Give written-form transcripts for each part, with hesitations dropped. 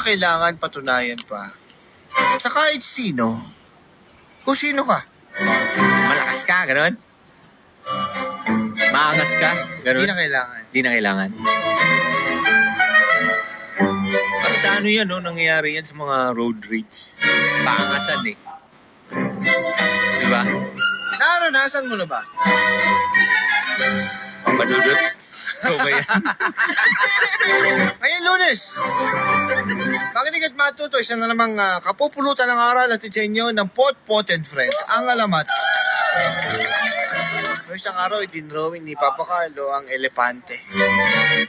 kailangan patunayan pa sa kahit sino kung sino ka. Malakas ka, gano'n? Maangas ka, gano'n? Hindi na kailangan. Di na kailangan. Para sa ano yan, no? Nangyayari yan sa mga road rage. Paangasan eh. Diba? Naranasan mo na ba? Papadudot. Ikaw ba yan? Ngayon Lunes, makinig at matuto, isa na namang kapupulutan ng aral natin sa inyo ng Pot and Friends. Ang alamat, noong isang araw, idinrawing ni Papa Carlo ang elepante.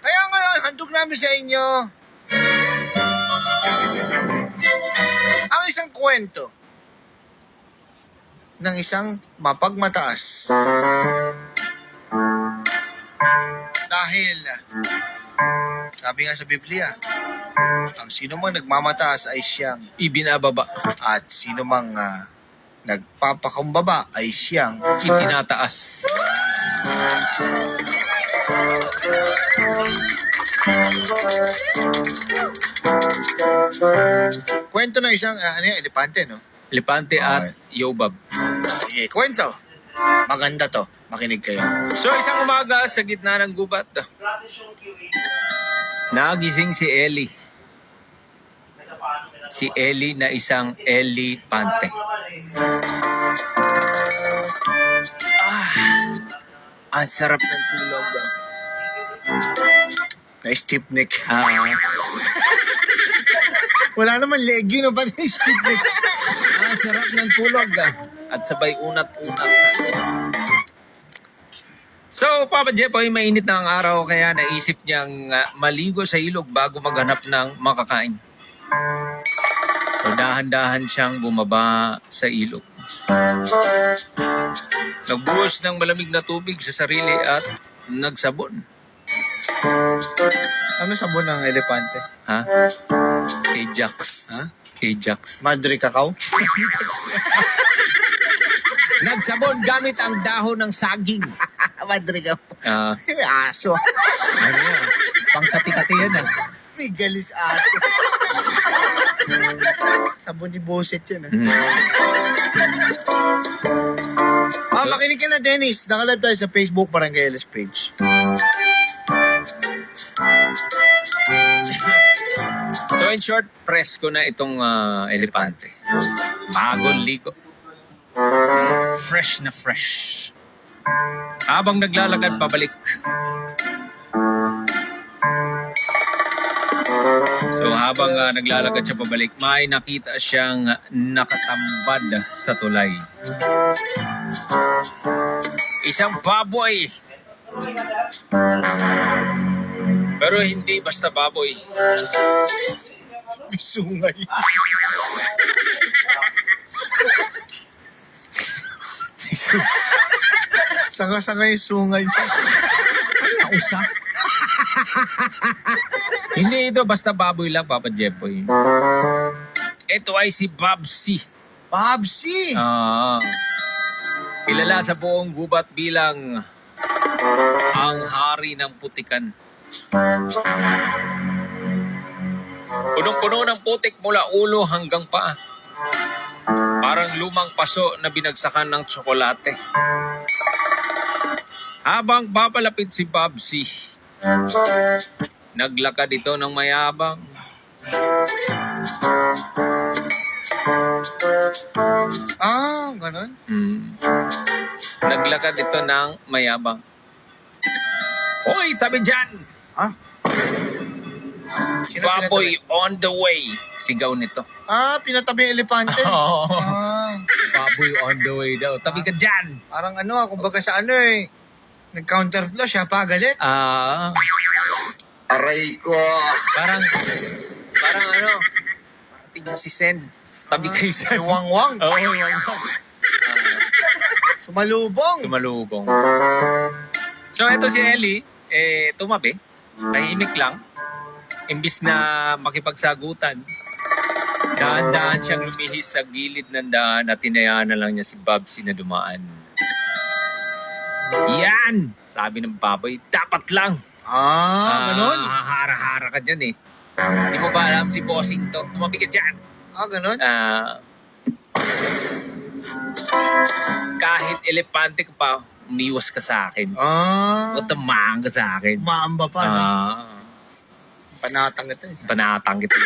Kaya ngayon, handog namin sa inyo ang isang kwento ng isang mapagmataas. Dahil, sabi nga sa Biblia, ang sino mang nagmamataas ay siyang Ibinababa. at sino mang nagpapakumbaba ay siyang Itinataas. kwento ng isang elepante, no? Elepante at Yobab. Sige, kwento. Maganda to. Makinig kayo. So isang umaga sa gitna ng gubat, nagising si Ellie. Si Ellie na isang elepante. Ang sarap ng tulog. Na-stiff neck. Ah, Wala naman leg yun, no? Ba't na-stiff neck? ang sarap ng tulog. At sabay unat-unat. So, Papa Jeff ay mainit na ang araw kaya naisip niyang maligo sa ilog bago maghanap ng makakain. So, dahan-dahan siyang bumaba sa ilog. Nagbuhos ng malamig na tubig sa sarili at nagsabon. Ano sabon ng elepante? Ha? Ajax. Ha? Ajax. Madre Cacao? Nagsabon gamit ang dahon ng saging. Madre Cacao. Ah, May aso. ano yan? Pangkati-kati yan ah. May galis aso. Sabon ni Boset yan. Makinig ka na, Dennis. Nakalive tayo sa Facebook Barangay LS page. So in short, presko na itong elepante. Bagong ligo. Fresh na fresh. Habang naglalakad pabalik. So habang naglalakad siya pabalik, may nakita siyang nakatambad sa tulay. Isang baboy. Pero hindi basta baboy. May sungay. Sanga-sanga yung sungay siya. Kausa. Hindi ito basta baboy lang, Papa Jeffoy. Ito ay si Babsi. Babsi! Kilala sa buong gubat bilang ang hari ng putikan. Punong-puno ng putik mula ulo hanggang paa. Parang lumang paso na binagsakan ng tsokolate. Habang papalapit si Babsi, naglakad ito ng mayabang. Ganon? Naglakad ito ng mayabang. Hoy, tabi dyan! Ha? Sino Baboy pinatabi? on the way. Sigaw nito. Pinatabi yung elepante. Oo. Ah, Baboy on the way daw. Tabi ka dyan! parang kumbaga sa nag-counterflow siya pa galit. Aray ko. Parang parating na si Sen. Tabi kayo sa Yung wangwang. Oo, yung Sumalubong. tumalubong. So, eto si Ellie, tumabi. Tahimik lang. Imbis na makipagsagutan, dahan-dahan siyang lumihis sa gilid ng daan at tinayaan na lang niya si Babsi na dumaan. Yan! Sabi ng baboy, dapat lang. Ganon? Hahara-hara ka dyan eh. Hindi mo ba alam si Bossing to? Tumabi ka dyan. Ganon? Kahit elepante ka pa, umiwas ka sa akin. O tamaan ka sa akin. Maamba pa. No? Panatang ito eh. Panatang kita.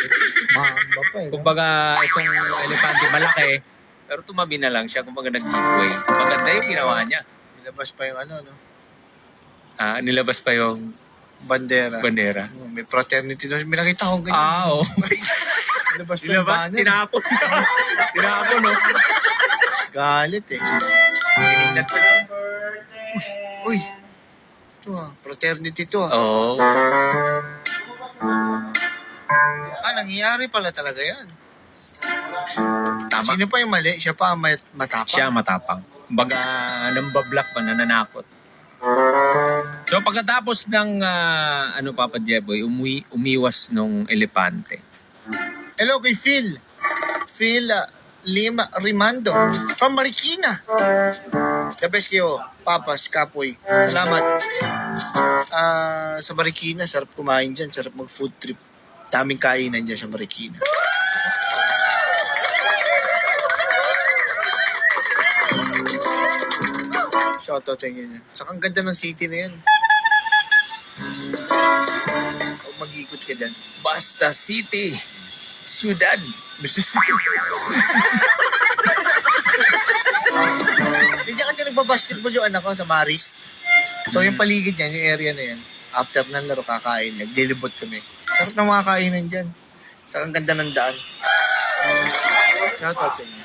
Maamba pa eh. Kumbaga, itong elepante malaki, pero tumabi na lang siya. Kumbaga, nag-giveaway. Maganda yung ginawa niya. Nilabas pa yung ano, no? Nilabas pa yung Bandera. May fraternity doon. May nakita akong ganyan. Oo. Nilabas pa yung banner. Tinapon. Tinapon, no? Galit eh. Tinignan ko lang. Uy. Ito fraternity to Oo. Nangyayari pala talaga yan. Tama. Sino pa yung mali? Siya pa ang matapang. Siya matapang. Baga, nambablock pa, nananakot. So, pagkatapos ng, Papa Jeboy, umiwas nung elepante. Hello kay Phil. Phil Rimando from Marikina. The best kayo, Papas, Kapoy. Salamat. Sa Marikina, sarap kumain dyan. Sarap mag-food trip. Daming kainan dyan sa Marikina. Shoutout sa inyo yan. Saka ang ganda ng city na yan. Huwag mag-ikot ka dyan. Basta City. Ciudad. Hindi kasi nagbabasketball yung anak ko sa Maris. So yung paligid niyan, yung area na yan, after ng laro kakain, naglilibot kami. Sarap ng mga kainan dyan. Saka ang ganda ng daan. Shoutout sa inyo.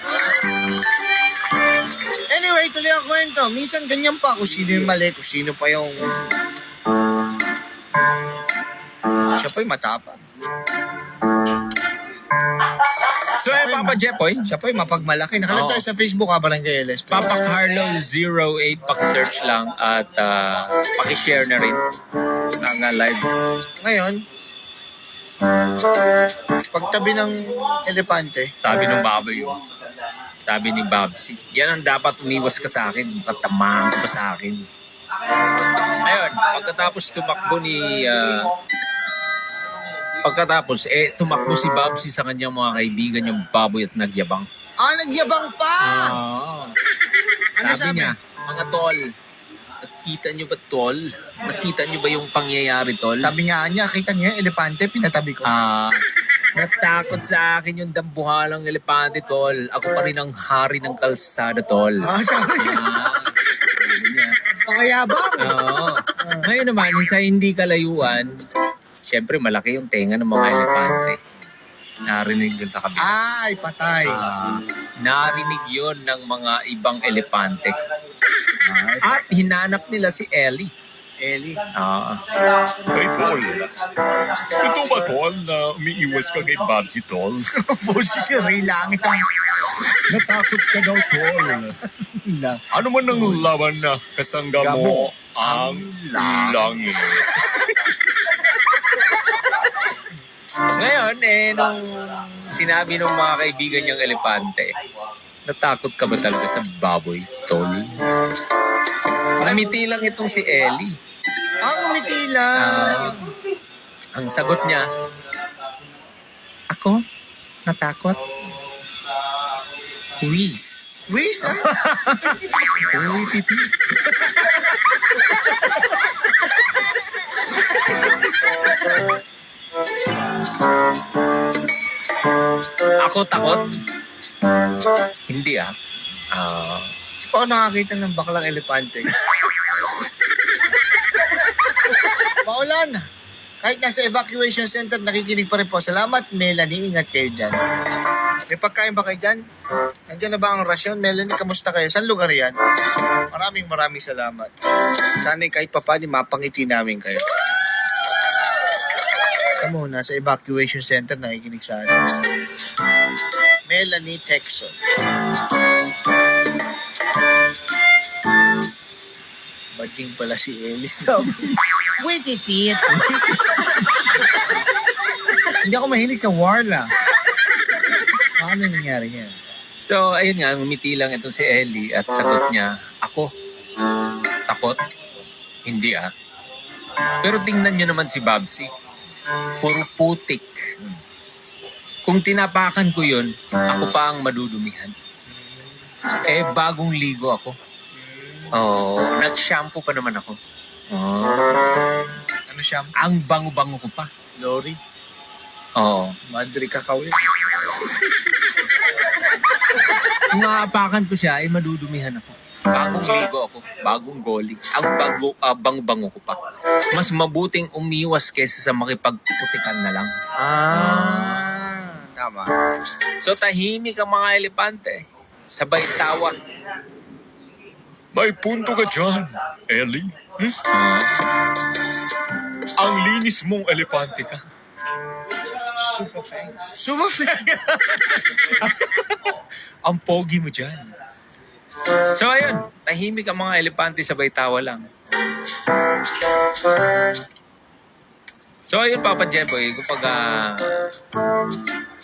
Anyway, tuloy ang kwento. Minsan ganyan pa kung sino yung mali, kung sino pa yung... Siya pa yung matapang. So, Papa Jepoy, Siya pa yung mapagmalaki. Nakalag tayo sa Facebook Barangay LSP. Papa Carlo 08, paki-search lang at paki-share na rin ng live. Ngayon, pagtabi ng elepante, Sabi ng baboy yun. Sabi ni Babsi, yan ang dapat umiwas ka sa akin. Tatamang ka pa sa akin. Ayun, pagkatapos tumakbo tumakbo si Babsi sa kanyang mga kaibigan yung baboy at nagyabang. nagyabang pa! Ano Sabi niya, mga tol, nakita niyo ba tol? Nakita niyo ba yung pangyayari tol? Sabi nga niya, kita niyo yung elepante, pinatabi ko. Natakot sa akin yung dambuhalang elepante tol. Ako pa rin ang hari ng kalsada tol. Sabi niya. Pakayabang! Oo. Ngayon naman, sa hindi kalayuan, syempre malaki yung tenga ng mga elepante. Narinig dyan sa kabila. Ay, patay. Narinig yon ng mga ibang elepante. At hinanap nila si Ellie. Ellie. Hey, Tol. Totoo ba, Tol, na umiiwas ka kay Babsi, Tol? Boses si Ray Langit ang... Natakot ka daw, Tol. Ano man ang laban na kasangga mo ang langit? Ngayon, nung sinabi ng mga kaibigan niyang elepante, natakot ka ba talaga sa baboy, Tol? Namiti lang itong si Ellie. Umiti lang. Ang sagot niya, ako? Natakot? Huwis. Wish, Uy, titi. Ako takot? Hindi Hindi pa ako nakakita ng baklang elepante. Paulan, kahit nasa evacuation center, nakikinig pa rin po. Salamat, Melanie. Ingat kayo dyan. May pagkain ba kayo dyan? Nandiyan na ba ang rasyon? Melanie, kamusta kayo? Saan lugar yan? Maraming salamat. Sana'y kahit papani mapangiti namin kayo. Kamu, nasa evacuation center, nakikinig sa atin. Melanie Texon. Bading pala si Elisa. Wait, itit. Hindi ako mahilig sa Warla. Ano nangyari niya? So, ayun nga, ngumiti lang itong si Ellie at sagot niya, ako? Takot? Hindi Pero tingnan niyo naman si Babsi. puro putik. Kung tinapakan ko yun, ako pa ang madudumihan. Eh, bagong ligo ako. Oh, nag-shampoo pa naman ako. Oh, Ano siya? ang bango-bango ko pa. Lori. Oo. Madri kakawin. Kung naapakan ko siya, ay madudumihan ako. Bagong ligo ako. Bagong golik. Ang bango-bango ko pa. Mas mabuting umiwas kaysa sa makipagputikan na lang. Tama. So tahimik ang mga elepante. Sabay tawa. May punto ka dyan, Ellie. Ang linis mong elepante ka. Super thanks. Super thanks. Ang pogi mo dyan. So ayun, tahimik ang mga elepante, sabay tawa lang. So ayun, Papa Jeboy, kapag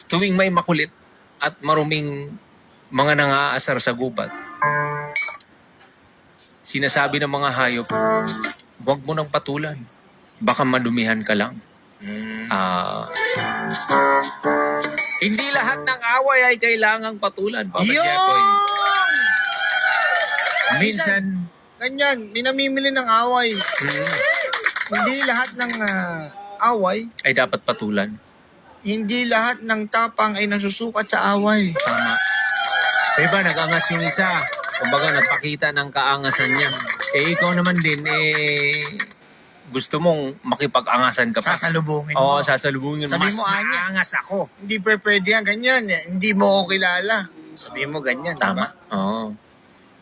tuwing may makulit at maruming mga nangaasar sa gubat, sinasabi ng mga hayop, huwag mo nang patulan. Baka madumihan ka lang. Hindi lahat ng away ay kailangang patulan, Papa Jeboy. Minsan, Ganyan, minamimili ng away. Hindi lahat ng away, ay dapat patulan. hindi lahat ng tapang ay nasusukat sa away. Tama. Diba, nag-angas yung isa. Kumbaga, nagpakita ng kaangasan niya. Eh, ikaw naman din, gusto mong makipag-angasan ka pa. Sasalubungin Oo, mo. sasalubungin mo. Sabi Mas mo, Anya. maangas ako. Hindi pwede yan, ganyan. Hindi mo ako kilala. Sabi mo ganyan, Tama. diba? Oo.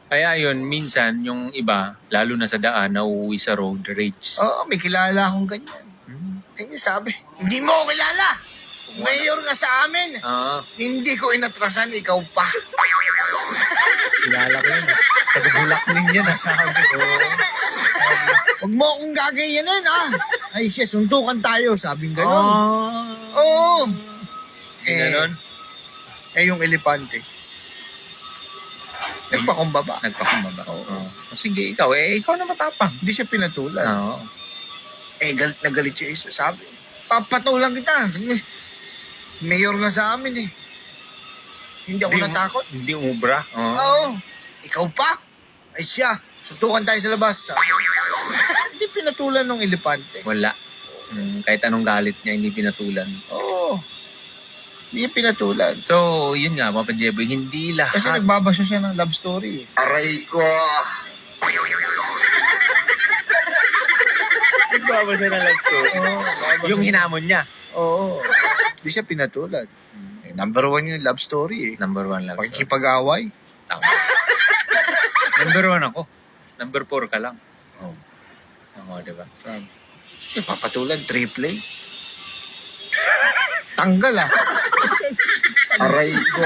Kaya yun, minsan, yung iba, lalo na sa daan, nauuwi sa road rage. Oo, may kilala akong ganyan. Ganyan sabi, hindi mo ako kilala. Mayor nga sa amin. Hindi ko inatrasan, ikaw pa. Kilala ko yun. Taga-bulak ninyo na sabi ko. Huwag mo akong gagayanin, Ay siya, suntukan tayo, sabing gano'n. Oo. Ganon? Yung elepante. Nagpakumbaba. Nagpakumbaba. Oo. Sige, ikaw na matapang. Hindi siya pinatulan. Oo. Galit na galit yung isa. Sabi, papatulan kita. Sabi, mayor nga sa amin Hindi ako natakot. Hindi umubra. Oo. Ikaw pa? Ay siya, suntukan tayo sa labas. Sabi, hindi pinatulan ng elepante. Wala. Kahit anong galit niya, hindi pinatulan. Oo. Hindi niya pinatulan. So, yun nga, Papa Jeboy, hindi lahat. Kasi nagbabasa siya ng love story. Aray ko. nagbabasa na lang to. Yung hinamon niya. Oo. Hindi siya pinatulan. Number 1 yung love story Number 1 lang. Pakikipag-away. Tama. Number 1 ako. Number 4 ka lang. Oo. Oo, diba? Sabi. Papatulan, triple. Tanggal Aray ko.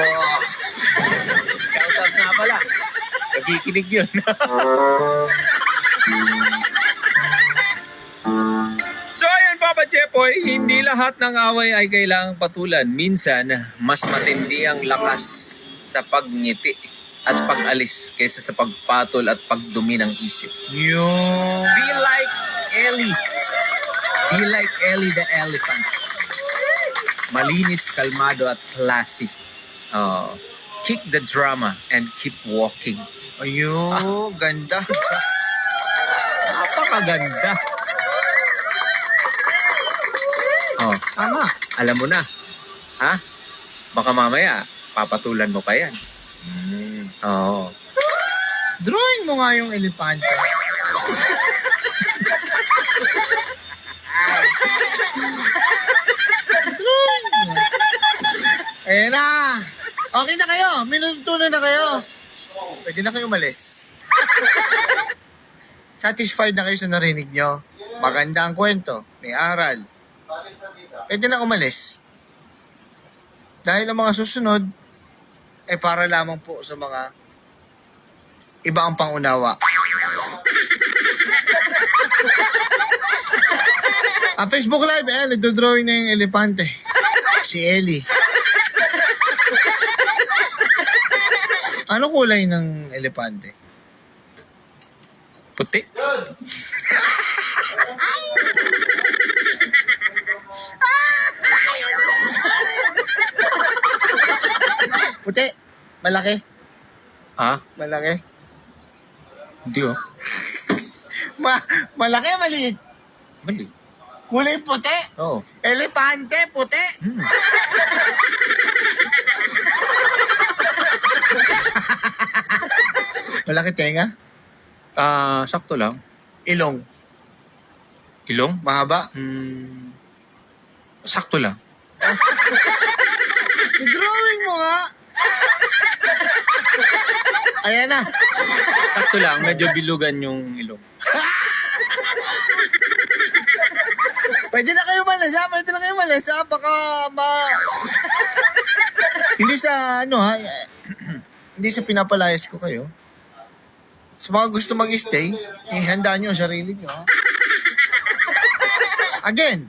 Shout out nga pala. Nakikinig yun. So ayun, Papa Jepoy, hindi lahat ng away ay kailangang patulan. Minsan, mas matindi ang lakas sa pagngiti at pag-alis kaysa sa pagpatol at pagdumi ng isip. Yung... Be like Ellie. Be like Ellie the elephant. Malinis, kalmado at classy. Kick the drama and keep walking. Ayun, ganda. Napakaganda. Tama. Alam mo na. Ha? Baka mamaya, papatulan mo pa yan. Oo. Drawing mo nga yung elepante. Drawing mo. Ayan na. Okay na kayo. Minutunan na kayo. Pwede na kayo umalis. Satisfied na kayo sa narinig nyo. Maganda ang kwento. May aral. Pwede na umalis. Dahil ang mga susunod, para lamang po sa mga iba ang pangunawa. Facebook Live, nagdodrawing na yung elepante. Si Ellie. Ano kulay ng elepante? Puti. Puti. Malaki. Ha? Malaki. Hindi oh. Malaki, maliit. Mali. Kulay puti. Oo. Elepante, puti. Hmm. Malaki tenga. Sakto lang. Ilong. Ilong? Mahaba. Sakto lang. I-drawing mo nga. Ayan na. Sakto lang. Medyo bilugan yung ilong. Pwede na kayo malas ha. Baka hindi sa hindi sa pinapalayas ko kayo. Sa mga gusto mag-stay, ihanda nyo ang sarili nyo, ha? Again,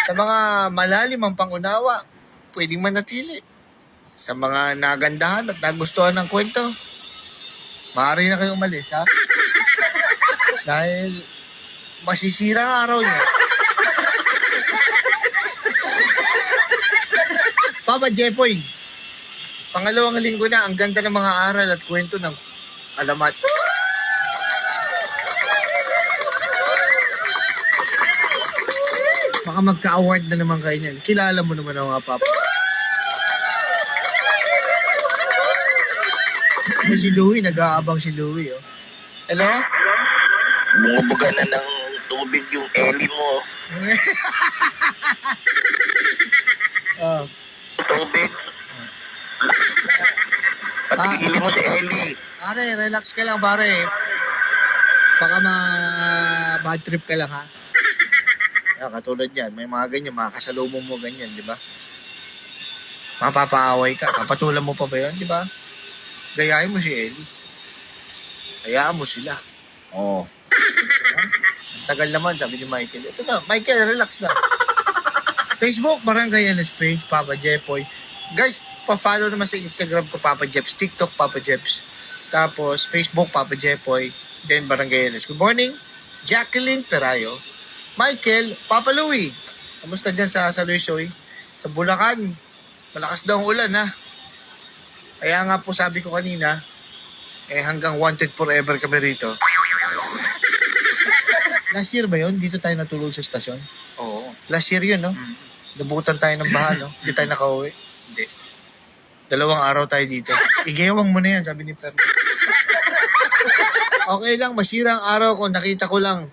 sa mga malalim ang pangunawa, pwedeng manatili. Sa mga nagandahan at nagustuhan ng kwento, maaari na kayo umalis, ha? Dahil masisira ang araw nyo. Papa Jepoy, pangalawang linggo na, ang ganda ng mga aral at kwento ng alamat. Baka magka-award na naman kayo niyan. Kilala mo naman ang mga papa. Si Louie, nag-aabang si Louie, oh. Hello? Bumubuga na ng tubig yung Ellie mo. Oh. Tubig. Patigilin mo si Ellie. Pare, relax ka lang, pare. Baka bad trip ka lang, ha? Katulad yan, may mga ganyan, mga kasalubong mo ganyan, di ba? Mapapaaway ka, kapatulan mo pa ba yun, di ba? Gayahin mo si Ellie. Hayaan mo sila. Oo. Ang tagal naman, sabi ni Michael. Ito na, Michael, relax lang. Facebook, Barangay LS page, Papa Jepoy. Guys, pa-follow naman sa Instagram ko, Papa Jeps. TikTok, Papa Jeps. Tapos, Facebook, Papa Jepoy. Then, Barangay LS. Good morning, Jacqueline Perayo. Michael, Papa Louie. Kamusta dyan sa Luisoy? Sa Bulacan, malakas daw ang ulan, ha? Kaya nga po sabi ko kanina, hanggang wanted forever kami rito. Last year ba yun? Dito tayo natulog sa stasyon? Oo. Last year yun, no? Nabutan tayo ng baha, no? Hindi tayo nakauwi. Hindi. 2 araw tayo dito. Igewang mo na yan, sabi ni Ferno. Okay lang, masira ang araw ko. Nakita ko lang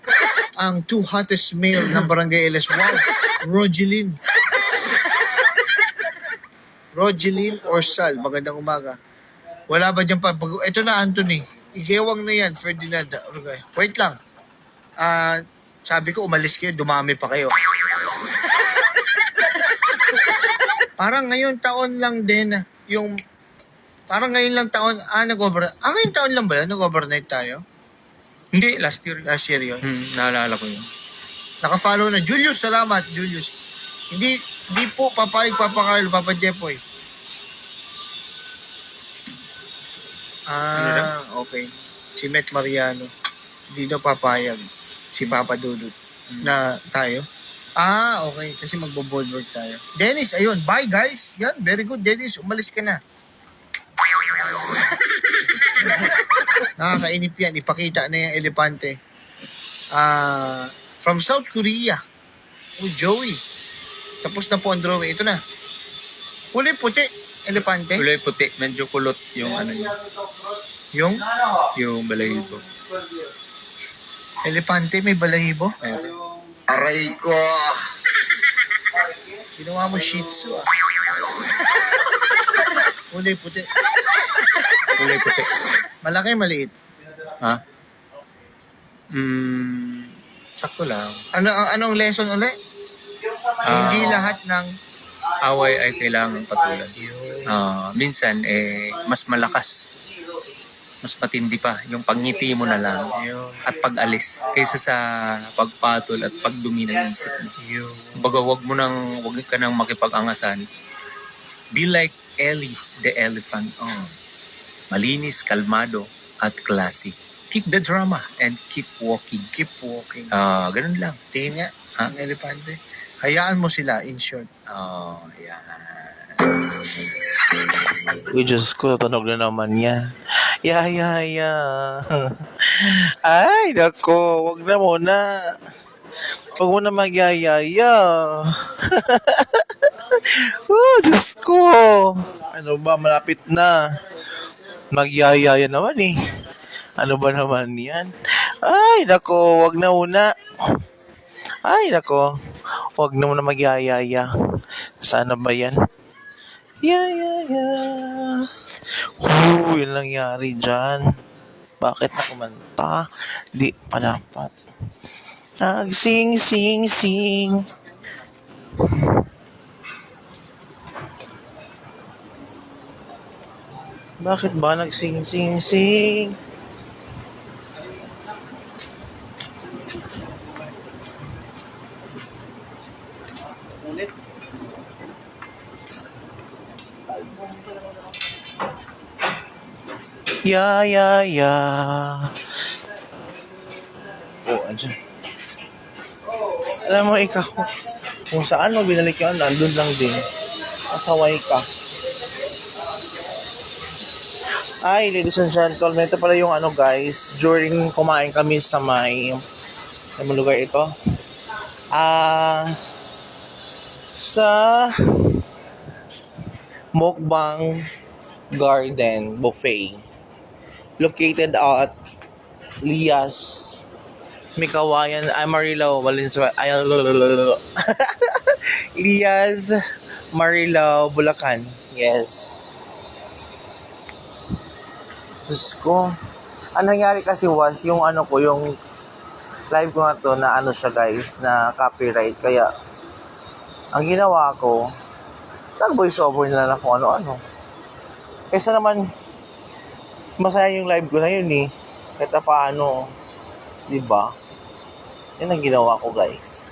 ang 2 hottest male ng Barangay LS. Wow, Rogeline or Sal, magandang umaga. Wala ba dyan pa? Ito na, Anthony. Igewang na yan, Ferdinand. Okay. Wait lang. Sabi ko, umalis kayo, dumami pa kayo. Parang ngayon taon lang din, parang ngayon lang taon, ngayon taon lang ba yan? Nag-overnight tayo? Hindi, last year. Last year yun. Naalala ko yun. Naka-follow na. Julius, salamat, Julius. Hindi po papayag, Papa Carl, Papa Jepoy. Okay. Si Met Mariano. Hindi daw papayag. Si Papa Dudut. Na tayo. Okay. Kasi magbo-board work tayo. Dennis, ayun. Bye, guys. Yan, very good, Dennis. Umalis ka na. Nakakainip yan. Ipakita na yung elepante. From South Korea. Joey. Tapos na po ang drawing. Ito na. Kulay puti. Elepante. Kulay puti. Medyo kulot yung ano niya. Yung balahibo. Elepante, may balahibo. Ayun. Aray ko. Ginawa mo Shih Tzu, ah. Kulay puti. Kulay puti. Malaki, maliit. Ha? Sakto lang. Anong lesson ulit? Hindi lahat ng Away ay kailangan patulan. Minsan, mas malakas. Mas matindi pa yung pagngiti mo na lang at pag-alis kaysa sa pagpatol at pagdumi ng isip mo. Baga wag ka nang makipag-angasan. Be like Ellie the elephant. Malinis, kalmado, at classy. Keep the drama and keep walking. Keep walking. Ganun lang. Tingin nga, Ha? ang elepante. Hayaan mo sila, in short. Yan. Uy, Diyos ko, tunog na naman yan. Ya. Ay, nako, wag na muna. Wag mo na magyayaya. Diyos ko. Ano ba, malapit na. Magyayaya naman eh. Ano ba naman yan? Ay, nako, wag na muna. Ay, nako, wag na muna magyayaya. Sana ba yan? Ya. Yun nangyari dyan. Bakit na kumanta? Di pa dapat. Sing. Bakit ba sing? Ya. Oh, andyan. Alam mo, ikaw, kung saan mo binalik yun, nandun lang din. Kasaway ka. Ay, ladies and gentlemen, ito pala yung ano guys, during kumain kami sa may lugar ito? Sa Mukbang Garden Buffet. Located at Lias, Mikawayan, Marilao, Valenzuela, Lias, Marilao, Bulacan. Yes. Diyos ko. Ang nangyari kasi was, yung ano ko, yung live ko nga to na ano siya guys, na copyright. Kaya, ang ginawa ko, nag-voice over nila na kung ano-ano. Kaysa naman, masaya yung live ko na yun eh. Kahit paano, diba? Yan ang ginawa ko guys.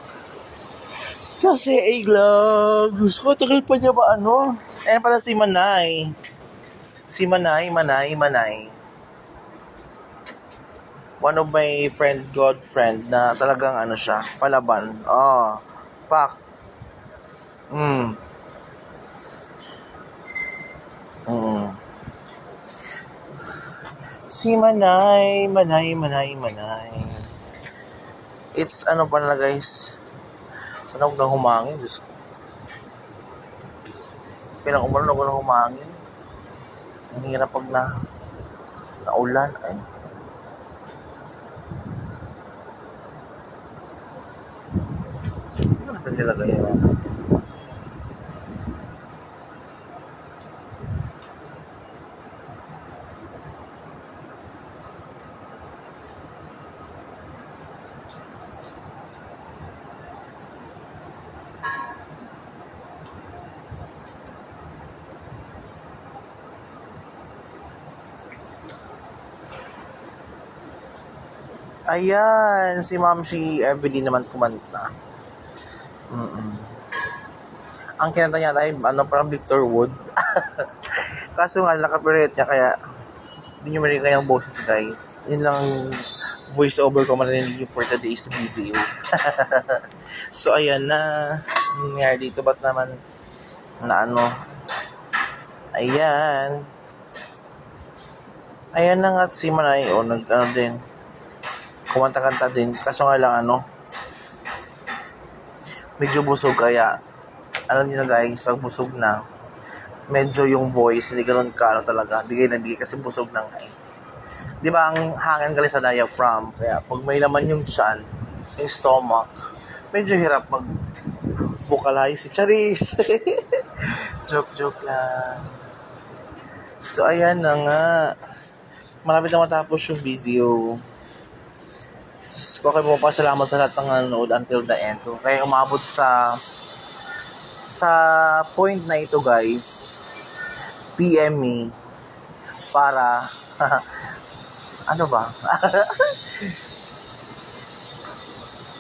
Just say a glove. Diyos ko, tagal pa niya ba ano? Ayan pala si Manay. Si Manay. One of my god friend na talagang ano siya, palaban. Pak. Si Manay. It's ano pa na guys. Sana huwag na humangin. Diyos ko. Pinag-umalan ako na humangin. Ang hirap pag naulan. Ay. Ano na nilagay yun? Ayan, si Ma'am si Evelyn naman kumanta. Ang kinanta niya ay parang Victor Wood. Kaso nga, nakapirit niya kaya hindi nyo marinig yung boses guys. Yun lang voice over ko marinig for today's video. So ayan na. Nangyari dito, ba't naman na ano? Ayan na nga si Manay nag-ano din. Kumanta-kanta din. Kaso nga lang medyo busog kaya alam niyo na guys, pag busog na medyo yung voice hindi ganoon ka talaga. Bigay kasi busog na nga eh. Di ba ang hangin galing sa diaphragm, kaya pag may laman yung tiyan, yung stomach, medyo hirap mag vocalize si Charis. Joke lang. So ayan na nga. Malapit na matapos yung video. So, okay po, pasalamat sa lahat ng nanonood until the end. Kaya umabot sa point na ito guys, PM me para ano ba?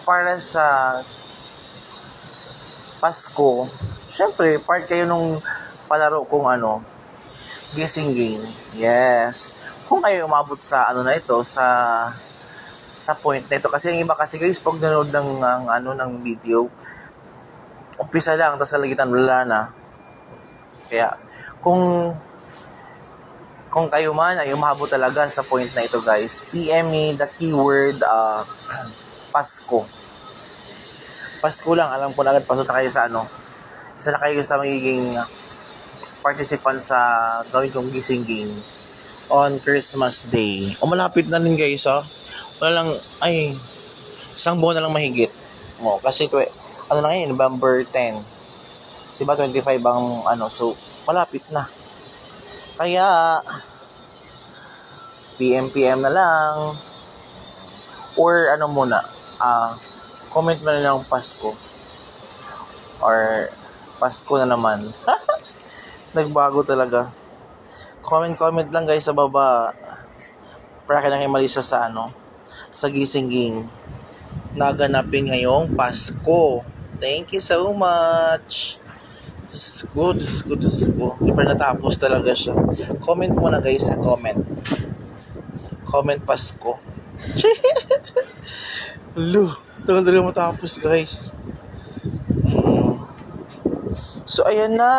Para sa Pasko. Siyempre, part kayo nung palaro kong guessing game. Yes. Kung kayo umabot sa na ito, sa point na ito. Kasi yung iba kasi guys, pag nanood ng video, umpisa lang, tapos kalagitan wala na. Kaya, kung kung kayo man ay umabot talaga sa point na ito guys, PM me the keyword Pasko. Pasko lang, alam ko na agad pasok na kayo sa isa na kayo sa magiging participant sa gawin kong gising game on Christmas Day. O malapit na din guys wala lang, isang buwan na lang mahigit. Kasi na ngayon, November 10. Kasi ba 25 ang so malapit na. Kaya PM na lang or muna comment mo na lang Pasko or Pasko na naman. Nagbago talaga. Comment lang guys sa baba para kailangan kayo malisa sa sa gising game naganapin ngayong Pasko. Thank you so much. Diyos ko. Di pa natapos talaga siya. Comment muna guys comment Pasko. Tagal talaga matapos guys. So ayan na.